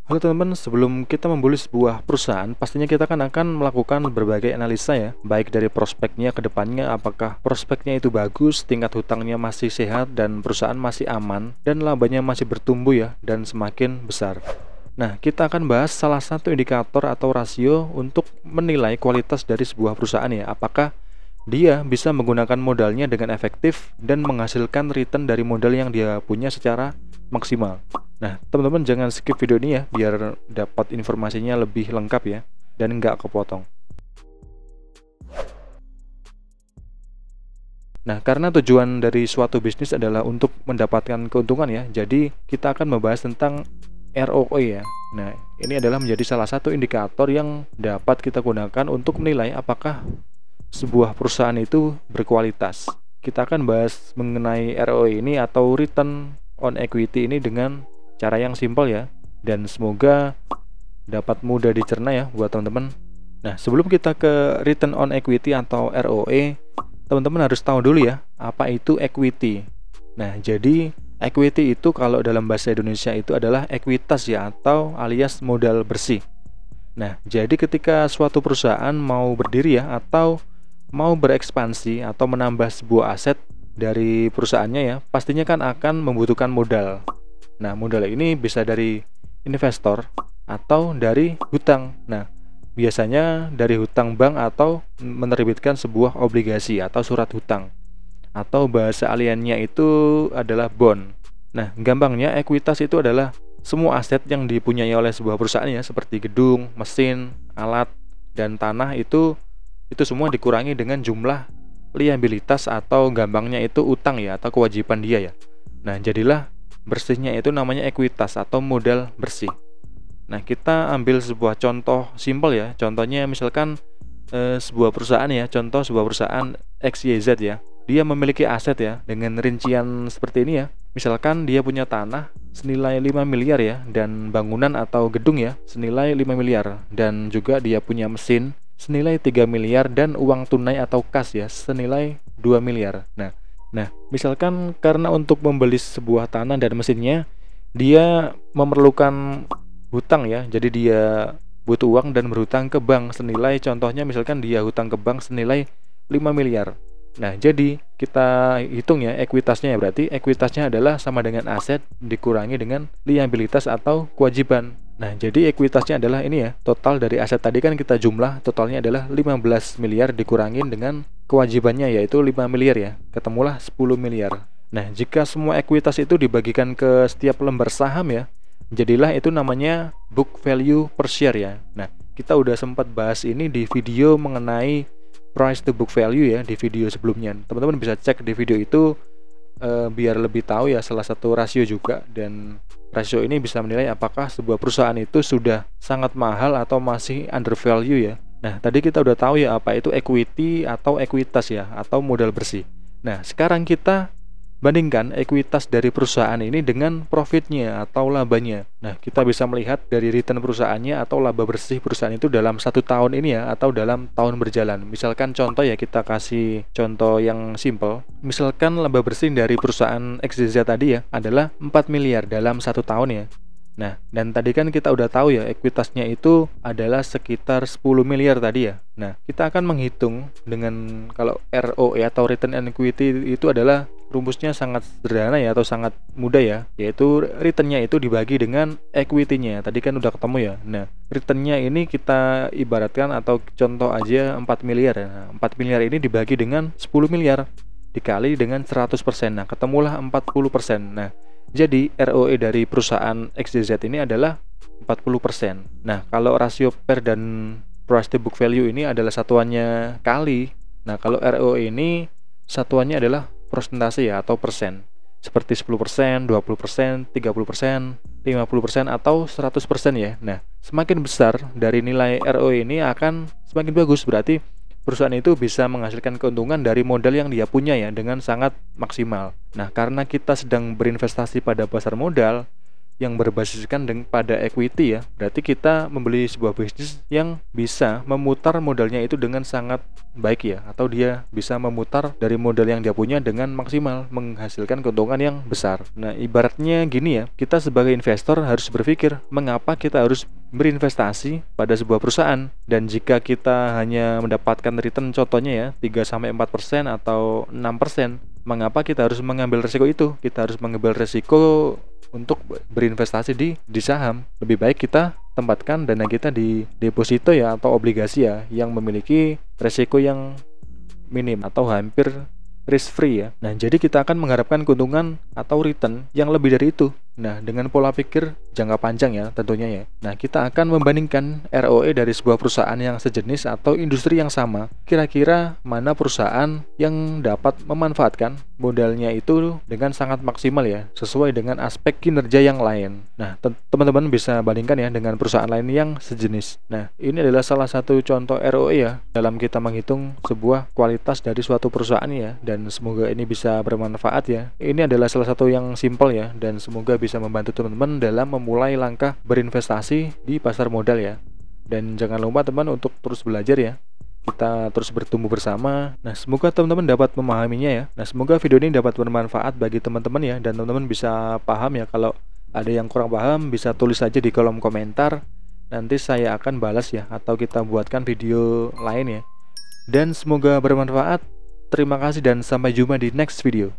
Halo teman-teman, sebelum kita membeli sebuah perusahaan, pastinya kita kan akan melakukan berbagai analisa ya, baik dari prospeknya ke depannya, apakah prospeknya itu bagus, tingkat hutangnya masih sehat, dan perusahaan masih aman, dan labanya masih bertumbuh ya, dan semakin besar. Nah, kita akan bahas salah satu indikator atau rasio untuk menilai kualitas dari sebuah perusahaan ya, apakah dia bisa menggunakan modalnya dengan efektif dan menghasilkan return dari modal yang dia punya secara maksimal. Nah, teman-teman jangan skip video ini ya, biar dapat informasinya lebih lengkap ya, dan nggak kepotong. Nah, karena tujuan dari suatu bisnis adalah untuk mendapatkan keuntungan ya, jadi kita akan membahas tentang ROE ya. Nah, ini adalah menjadi salah satu indikator yang dapat kita gunakan untuk menilai apakah sebuah perusahaan itu berkualitas. Kita akan bahas mengenai ROE ini atau Return on Equity ini dengan cara yang simpel ya, dan semoga dapat mudah dicerna ya buat teman-teman. Nah, sebelum kita ke Return on Equity atau ROE, teman-teman harus tahu dulu ya, apa itu equity. Nah, jadi equity itu kalau dalam bahasa Indonesia itu adalah ekuitas ya, atau alias modal bersih. Nah, jadi ketika suatu perusahaan mau berdiri ya, atau mau berekspansi atau menambah sebuah aset dari perusahaannya ya, pastinya kan akan membutuhkan modal. Nah, modal ini bisa dari investor atau dari hutang. Nah, biasanya dari hutang bank atau menerbitkan sebuah obligasi atau surat hutang. Atau bahasa aliannya itu adalah bond. Nah, gampangnya ekuitas itu adalah semua aset yang dipunyai oleh sebuah perusahaan ya, seperti gedung, mesin, alat, dan tanah itu semua dikurangi dengan jumlah liabilitas atau gampangnya itu utang ya, atau kewajiban dia ya. Nah, jadilah bersihnya itu namanya ekuitas atau modal bersih. Nah, kita ambil sebuah contoh simpel ya. Contohnya misalkan sebuah perusahaan ya, contoh sebuah perusahaan XYZ ya. Dia memiliki aset ya dengan rincian seperti ini ya. Misalkan dia punya tanah senilai 5 miliar ya, dan bangunan atau gedung ya senilai 5 miliar, dan juga dia punya mesin senilai 3 miliar dan uang tunai atau kas ya senilai 2 miliar. Nah, misalkan karena untuk membeli sebuah tanah dan mesinnya dia memerlukan hutang ya. Jadi dia butuh uang dan berhutang ke bank senilai, contohnya misalkan dia hutang ke bank senilai 5 miliar. Nah, jadi kita hitung ya ekuitasnya ya, berarti ekuitasnya adalah sama dengan aset dikurangi dengan liabilitas atau kewajiban. Nah, jadi ekuitasnya adalah ini ya, total dari aset tadi kan kita jumlah, totalnya adalah 15 miliar dikurangin dengan kewajibannya yaitu 5 miliar ya, ketemulah 10 miliar. Nah, jika semua ekuitas itu dibagikan ke setiap lembar saham ya, jadilah itu namanya book value per share ya. Nah, kita udah sempat bahas ini di video mengenai price to book value ya, di video sebelumnya. Teman-teman bisa cek di video itu biar lebih tahu ya, salah satu rasio juga, dan rasio ini bisa menilai apakah sebuah perusahaan itu sudah sangat mahal atau masih undervalue ya. Nah, tadi kita udah tahu ya apa itu equity atau ekuitas ya, atau modal bersih. Nah, sekarang kita bandingkan ekuitas dari perusahaan ini dengan profitnya atau labanya. Nah, kita bisa melihat dari return perusahaannya atau laba bersih perusahaan itu dalam 1 tahun ini ya, atau dalam tahun berjalan. Misalkan contoh ya, kita kasih contoh yang simple. Misalkan laba bersih dari perusahaan XYZ tadi ya adalah 4 miliar dalam 1 tahun ya. Nah, dan tadi kan kita udah tahu ya ekuitasnya itu adalah sekitar 10 miliar tadi ya. Nah, kita akan menghitung dengan kalau ROE atau Return on Equity itu adalah rumusnya sangat sederhana ya, atau sangat mudah ya, yaitu returnnya itu dibagi dengan equity-nya. Tadi kan udah ketemu ya. Nah, returnnya ini kita ibaratkan atau contoh aja 4 miliar ya. Nah, 4 miliar ini dibagi dengan 10 miliar dikali dengan 100%. Nah, ketemulah 40%. Nah, jadi ROE dari perusahaan XYZ ini adalah 40%. Nah, kalau rasio PER dan price to book value ini adalah satuannya kali. Nah, kalau ROE ini satuannya adalah persentase ya, atau persen. Seperti 10%, 20%, 30%, 50% atau 100% ya. Nah, semakin besar dari nilai ROE ini akan semakin bagus, berarti perusahaan itu bisa menghasilkan keuntungan dari modal yang dia punya ya dengan sangat maksimal. Nah, karena kita sedang berinvestasi pada pasar modal, yang berbasiskan pada equity ya. Berarti kita membeli sebuah bisnis yang bisa memutar modalnya itu dengan sangat baik ya, atau dia bisa memutar dari modal yang dia punya dengan maksimal, menghasilkan keuntungan yang besar. Nah, ibaratnya gini ya, kita sebagai investor harus berpikir mengapa kita harus berinvestasi pada sebuah perusahaan, dan jika kita hanya mendapatkan return contohnya ya 3-4% atau 6%, mengapa kita harus mengambil resiko itu? Kita harus mengambil resiko untuk berinvestasi di saham. Lebih baik kita tempatkan dana kita di deposito ya, atau obligasi ya, yang memiliki resiko yang minim atau hampir risk free ya. Nah, jadi kita akan mengharapkan keuntungan atau return yang lebih dari itu. Nah, dengan pola pikir jangka panjang ya tentunya ya. Nah, kita akan membandingkan ROE dari sebuah perusahaan yang sejenis atau industri yang sama. Kira-kira mana perusahaan yang dapat memanfaatkan modalnya itu dengan sangat maksimal ya, sesuai dengan aspek kinerja yang lain. Nah, teman-teman bisa bandingkan ya dengan perusahaan lain yang sejenis. Nah, ini adalah salah satu contoh ROE ya dalam kita menghitung sebuah kualitas dari suatu perusahaan ya, dan semoga ini bisa bermanfaat ya. Ini adalah salah satu yang simpel ya, dan semoga bisa membantu teman-teman dalam memulai langkah berinvestasi di pasar modal ya. Dan jangan lupa teman untuk terus belajar ya. Kita terus bertumbuh bersama. Nah, semoga teman-teman dapat memahaminya ya. Nah, semoga video ini dapat bermanfaat bagi teman-teman ya, dan teman-teman bisa paham ya. Kalau ada yang kurang paham bisa tulis aja di kolom komentar. Nanti saya akan balas ya, atau kita buatkan video lain ya. Dan semoga bermanfaat. Terima kasih dan sampai jumpa di next video.